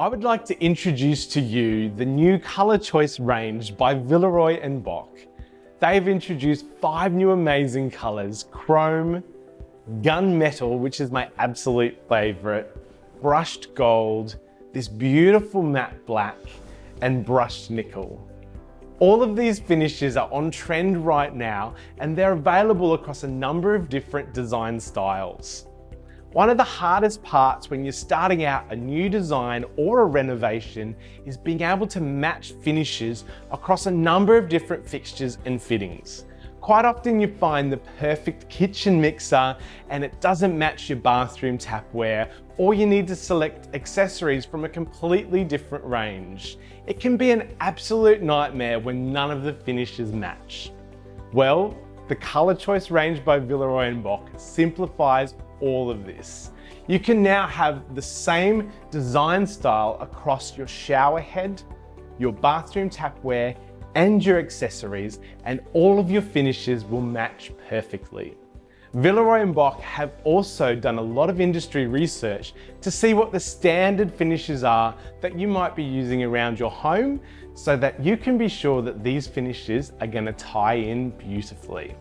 I would like to introduce to you the new Colour Choice range by Villeroy Boch. They've introduced 5 new amazing colours: chrome, gunmetal, which is my absolute favourite, brushed gold, this beautiful matte black, and brushed nickel. All of these finishes are on trend right now, and they're available across a number of different design styles. One of the hardest parts when you're starting out a new design or a renovation is being able to match finishes across a number of different fixtures and fittings. Quite often you find the perfect kitchen mixer and it doesn't match your bathroom tapware, or you need to select accessories from a completely different range. It can be an absolute nightmare when none of the finishes match. Well, the Colour Choice range by Villeroy Boch simplifies all of this. You can now have the same design style across your shower head, your bathroom tapware, and your accessories, and all of your finishes will match perfectly. Villeroy Boch have also done a lot of industry research to see what the standard finishes are that you might be using around your home, so that you can be sure that these finishes are going to tie in beautifully.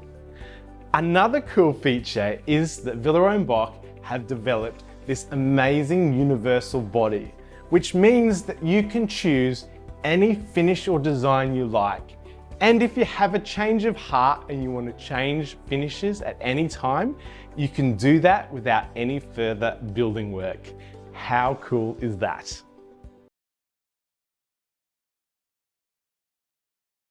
Another cool feature is that Villeroy Boch have developed this amazing universal body, which means that you can choose any finish or design you like. And if you have a change of heart and you want to change finishes at any time, you can do that without any further building work. How cool is that?